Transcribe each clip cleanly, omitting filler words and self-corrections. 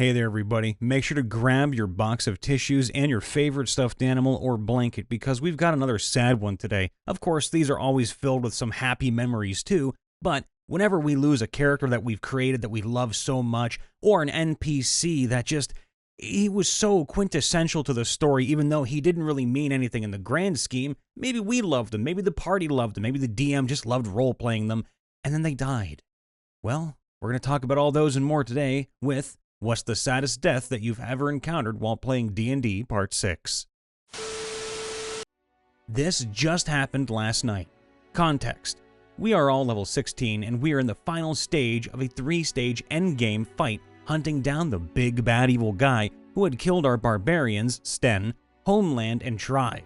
Hey there, everybody. Make sure to grab your box of tissues and your favorite stuffed animal or blanket because we've got another sad one today. Of course, these are always filled with some happy memories too, but whenever we lose a character that we've created that we love so much, or an NPC that he was so quintessential to the story even though he didn't really mean anything in the grand scheme, maybe we loved him, maybe the party loved him, maybe the DM just loved role-playing them, and then they died. Well, we're going to talk about all those and more today with What's the Saddest Death That You've Ever Encountered While Playing D&D Part 6. This just happened last night. Context. We are all level 16 and we are in the final stage of a 3-stage endgame fight hunting down the big bad evil guy who had killed our barbarians, Sten, homeland, and tribe.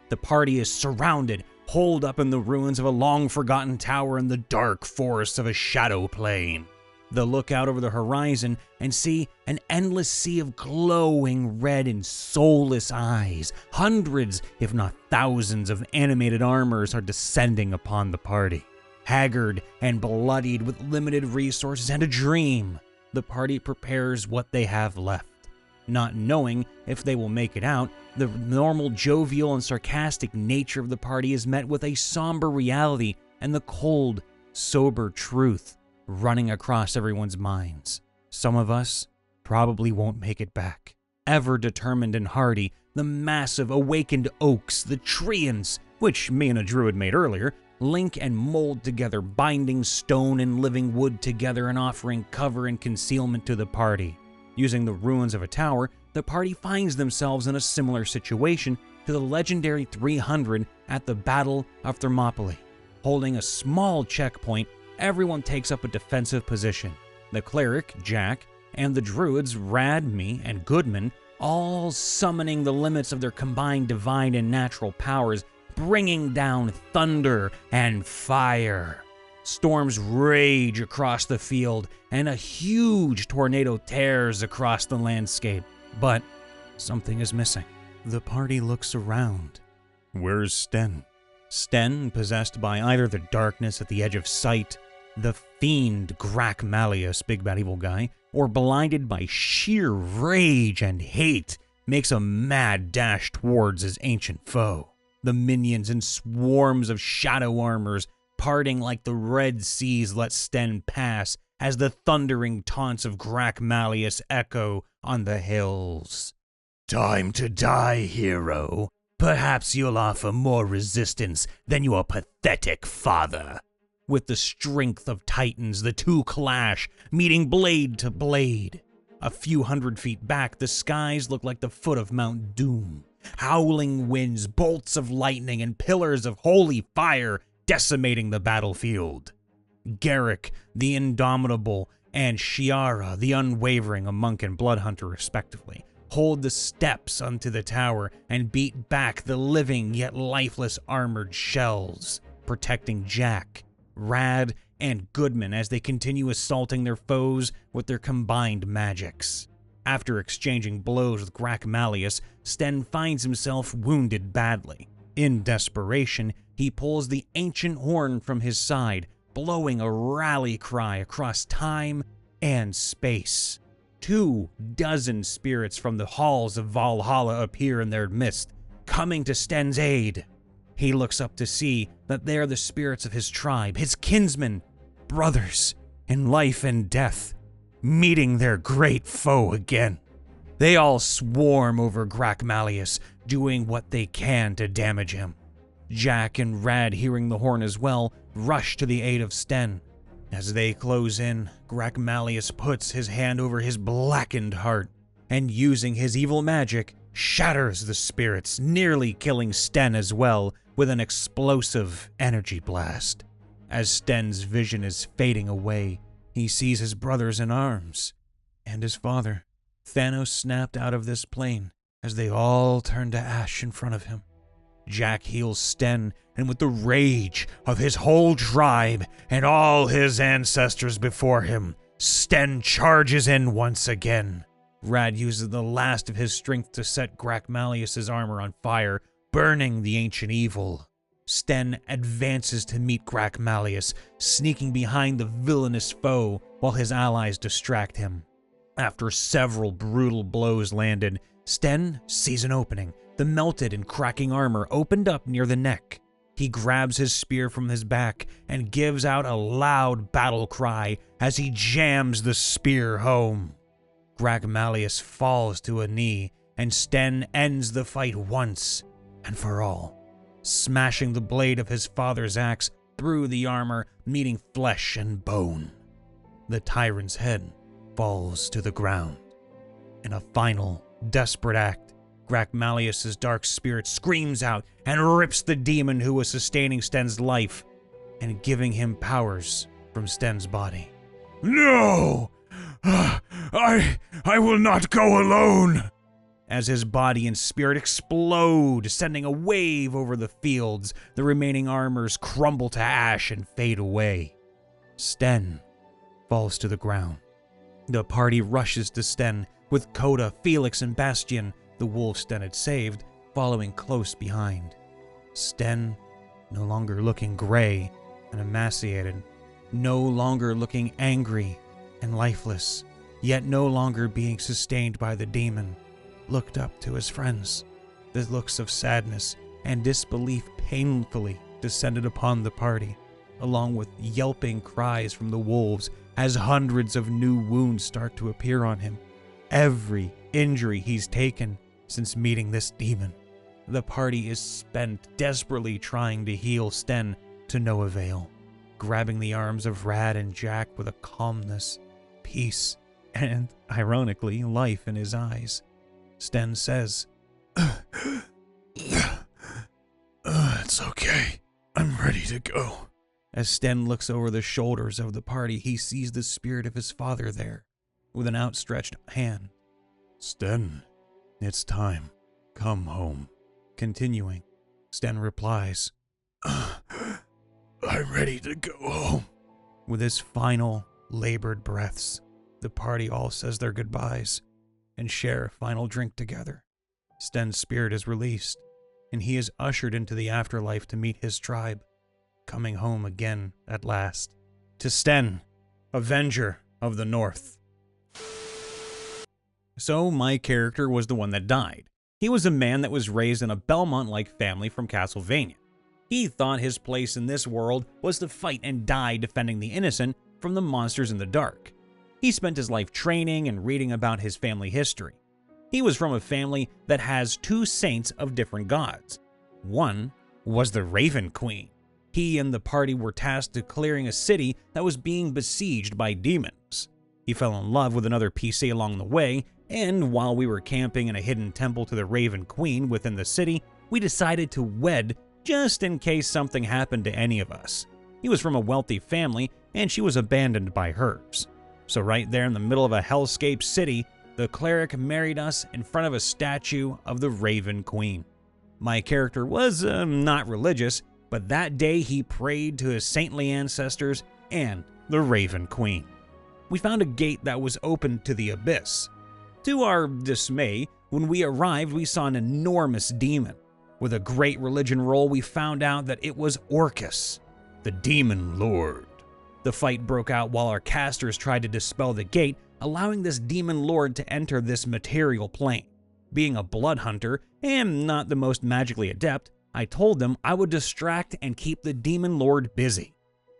The party is surrounded, holed up in the ruins of a long-forgotten tower in the dark forests of a shadow plane. They'll look out over the horizon and see an endless sea of glowing red and soulless eyes. Hundreds, if not thousands, of animated armors are descending upon the party. Haggard and bloodied with limited resources and a dream, the party prepares what they have left. Not knowing if they will make it out, the normal jovial and sarcastic nature of the party is met with a somber reality and the cold, sober truth running across everyone's minds. Some of us probably won't make it back. Ever determined and hardy, the massive awakened oaks, the treants, which me and a druid made earlier, link and mold together, binding stone and living wood together and offering cover and concealment to the party. Using the ruins of a tower, the party finds themselves in a similar situation to the legendary 300 at the Battle of Thermopylae. Holding a small checkpoint, everyone takes up a defensive position. The cleric, Jack, and the druids, Rad, me, and Goodman, all summoning the limits of their combined divine and natural powers, bringing down thunder and fire. Storms rage across the field, and a huge tornado tears across the landscape. But something is missing. The party looks around. Where's Sten? Sten, possessed by either the darkness at the edge of sight, the fiend Grack Malleus, big bad evil guy, or blinded by sheer rage and hate, makes a mad dash towards his ancient foe. The minions in swarms of shadow armors, parting like the red seas let Sten pass as the thundering taunts of Grack Malleus echo on the hills. Time to die, hero. Perhaps you'll offer more resistance than your pathetic father. With the strength of titans, the two clash, meeting blade to blade. A few hundred feet back, the skies look like the foot of Mount Doom. Howling winds, bolts of lightning, and pillars of holy fire decimating the battlefield. Garrick, the Indomitable, and Shiara, the Unwavering, a monk and blood hunter respectively, hold the steps onto the tower and beat back the living yet lifeless armored shells, protecting Jack, Rad, and Goodman as they continue assaulting their foes with their combined magics. After exchanging blows with Grack Malleus, Sten finds himself wounded badly. In desperation, he pulls the ancient horn from his side, blowing a rally cry across time and space. 24 spirits from the halls of Valhalla appear in their midst, coming to Sten's aid. He looks up to see that they are the spirits of his tribe, his kinsmen, brothers in life and death, meeting their great foe again. They all swarm over Grack Malleus, doing what they can to damage him. Jack and Rad, hearing the horn as well, rush to the aid of Sten. As they close in, Grack Malleus puts his hand over his blackened heart, and using his evil magic, shatters the spirits, nearly killing Sten as well with an explosive energy blast. As Sten's vision is fading away, he sees his brothers in arms, and his father. Thanos snapped out of this plane as they all turn to ash in front of him. Jack heals Sten, and with the rage of his whole tribe and all his ancestors before him, Sten charges in once again. Rad uses the last of his strength to set Grack Malleus' armor on fire, burning the ancient evil. Sten advances to meet Grack Malleus, sneaking behind the villainous foe while his allies distract him. After several brutal blows landed, Sten sees an opening. The melted and cracking armor opened up near the neck. He grabs his spear from his back and gives out a loud battle cry as he jams the spear home. Gragmalius falls to a knee, and Sten ends the fight once and for all, smashing the blade of his father's axe through the armor, meeting flesh and bone. The tyrant's head falls to the ground. In a final, desperate act, Gragmalius' dark spirit screams out and rips the demon who was sustaining Sten's life and giving him powers from Sten's body. "No! I will not go alone!" As his body and spirit explode, sending a wave over the fields, the remaining armors crumble to ash and fade away. Sten falls to the ground. The party rushes to Sten, with Coda, Felix, and Bastian, the wolf Sten had saved, following close behind. Sten, no longer looking gray and emaciated, no longer looking angry and lifeless, yet no longer being sustained by the demon, looked up to his friends. The looks of sadness and disbelief painfully descended upon the party, along with yelping cries from the wolves as hundreds of new wounds start to appear on him. Every injury he's taken since meeting this demon. The party is spent desperately trying to heal Sten to no avail, grabbing the arms of Rad and Jack with a calmness, peace, and, ironically, life in his eyes. Sten says, "It's okay. I'm ready to go." As Sten looks over the shoulders of the party, he sees the spirit of his father there, with an outstretched hand. "Sten, it's time. Come home." Continuing, Sten replies, "I'm ready to go home." With his final, labored breaths, the party all says their goodbyes and share a final drink together. Sten's spirit is released, and he is ushered into the afterlife to meet his tribe, coming home again at last. To Sten, Avenger of the North. So my character was the one that died. He was a man that was raised in a Belmont-like family from Castlevania. He thought his place in this world was to fight and die defending the innocent from the monsters in the dark. He spent his life training and reading about his family history. He was from a family that has two saints of different gods. One was the Raven Queen. He and the party were tasked to clearing a city that was being besieged by demons. He fell in love with another PC along the way, and while we were camping in a hidden temple to the Raven Queen within the city, we decided to wed just in case something happened to any of us. He was from a wealthy family, and she was abandoned by hers. So right there in the middle of a hellscape city, the cleric married us in front of a statue of the Raven Queen. My character was not religious, but that day he prayed to his saintly ancestors and the Raven Queen. We found a gate that was open to the abyss. To our dismay, when we arrived, we saw an enormous demon. With a great religion roll, we found out that it was Orcus, the Demon Lord. The fight broke out while our casters tried to dispel the gate, allowing this demon lord to enter this material plane. Being a blood hunter, and not the most magically adept, I told them I would distract and keep the demon lord busy.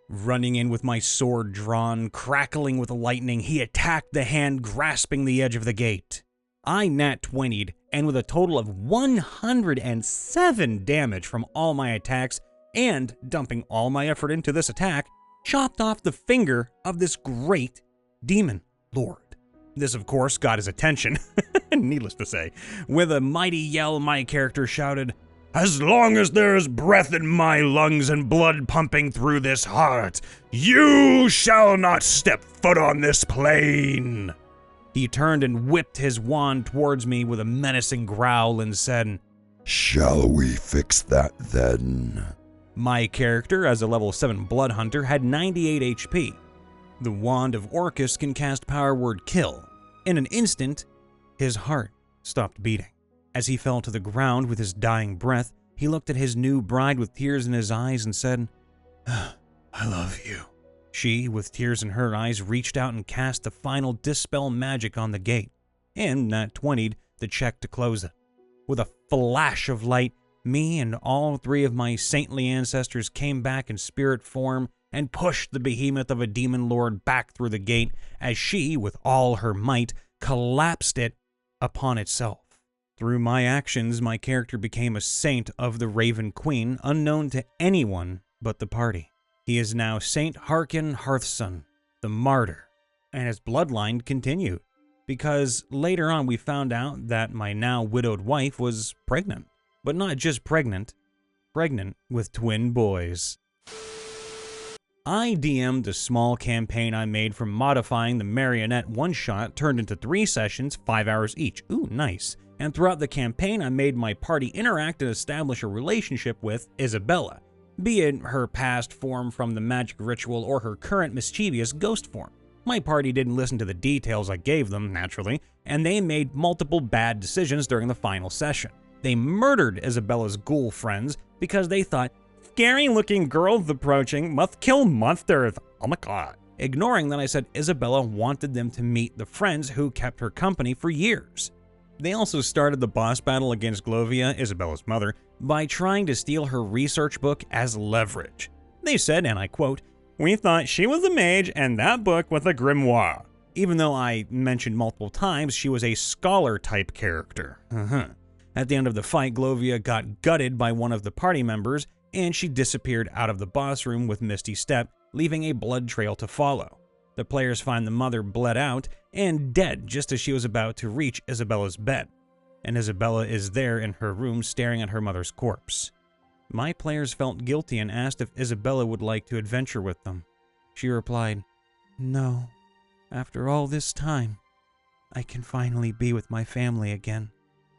Running in with my sword drawn, crackling with lightning, he attacked the hand grasping the edge of the gate. I nat 20'd, and with a total of 107 damage from all my attacks, and dumping all my effort into this attack, chopped off the finger of this great demon lord. This, of course, got his attention, needless to say. With a mighty yell, my character shouted, "As long as there is breath in my lungs and blood pumping through this heart, you shall not step foot on this plane." He turned and whipped his wand towards me with a menacing growl and said, "Shall we fix that then?" My character, as a level 7 blood hunter, had 98 HP. The wand of Orcus can cast power word kill. In an instant, his heart stopped beating. As he fell to the ground with his dying breath, he looked at his new bride with tears in his eyes and said, "I love you." She, with tears in her eyes, reached out and cast the final dispel magic on the gate, and nat 20'd the check to close it. With a flash of light, me and all 3 of my saintly ancestors came back in spirit form and pushed the behemoth of a demon lord back through the gate as she, with all her might, collapsed it upon itself. Through my actions, my character became a saint of the Raven Queen, unknown to anyone but the party. He is now Saint Harkin Hearthson, the Martyr, and his bloodline continued, because later on we found out that my now widowed wife was pregnant. But not just pregnant with twin boys. I DM'd a small campaign I made from modifying the marionette one-shot turned into 3 sessions, 5 hours each. Ooh, nice. And throughout the campaign, I made my party interact and establish a relationship with Isabella, be it her past form from the magic ritual or her current mischievous ghost form. My party didn't listen to the details I gave them, naturally, and they made multiple bad decisions during the final session. They murdered Isabella's ghoul friends because they thought, scary-looking girls approaching must kill monsters, oh my god. Ignoring that, I said Isabella wanted them to meet the friends who kept her company for years. They also started the boss battle against Glovia, Isabella's mother, by trying to steal her research book as leverage. They said, and I quote, "We thought she was a mage and that book was a grimoire," even though I mentioned multiple times she was a scholar-type character. At the end of the fight, Glovia got gutted by one of the party members, and she disappeared out of the boss room with Misty Step, leaving a blood trail to follow. The players find the mother bled out and dead just as she was about to reach Isabella's bed, and Isabella is there in her room staring at her mother's corpse. My players felt guilty and asked if Isabella would like to adventure with them. She replied, "No, after all this time, I can finally be with my family again,"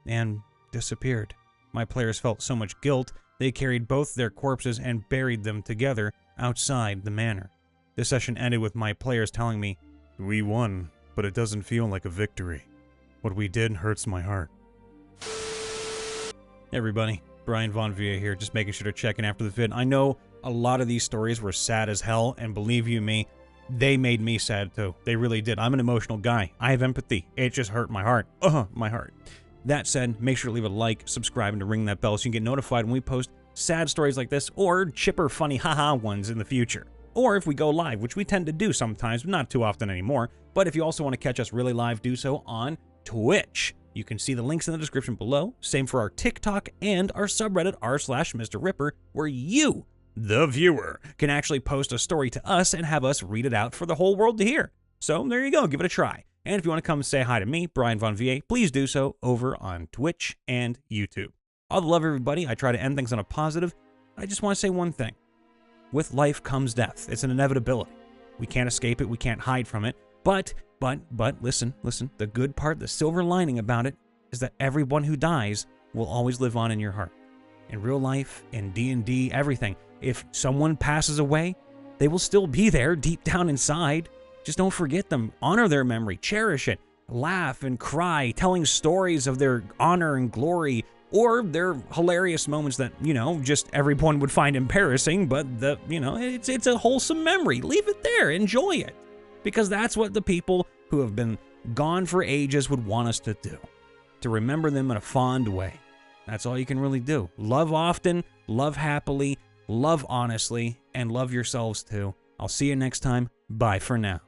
and disappeared. My players felt so much guilt, they carried both their corpses and buried them together outside the manor. The session ended with my players telling me, "We won, but it doesn't feel like a victory. What we did hurts my heart." Hey everybody, Brian Von Via here, just making sure to check in after the vid. I know a lot of these stories were sad as hell, and believe you me, they made me sad too. They really did. I'm an emotional guy. I have empathy. It just hurt my heart. My heart. That said, make sure to leave a like, subscribe, and to ring that bell so you can get notified when we post sad stories like this or chipper, funny, haha ones in the future. Or if we go live, which we tend to do sometimes, but not too often anymore. But if you also want to catch us really live, do so on Twitch. You can see the links in the description below. Same for our TikTok and our subreddit r/MrRipper, where you, the viewer, can actually post a story to us and have us read it out for the whole world to hear. So there you go, give it a try. And if you want to come say hi to me, Brian Von VA, please do so over on Twitch and YouTube. All the love, everybody. I try to end things on a positive. I just want to say one thing. With life comes death. It's an inevitability. We can't escape it. We can't hide from it. But listen. The good part, the silver lining about it, is that everyone who dies will always live on in your heart. In real life, in D&D, everything. If someone passes away, they will still be there deep down inside. Just don't forget them. Honor their memory. Cherish it. Laugh and cry, telling stories of their honor and glory, or their hilarious moments that, just everyone would find embarrassing, but it's a wholesome memory. Leave it there. Enjoy it. Because that's what the people who have been gone for ages would want us to do. To remember them in a fond way. That's all you can really do. Love often, love happily, love honestly, and love yourselves too. I'll see you next time. Bye for now.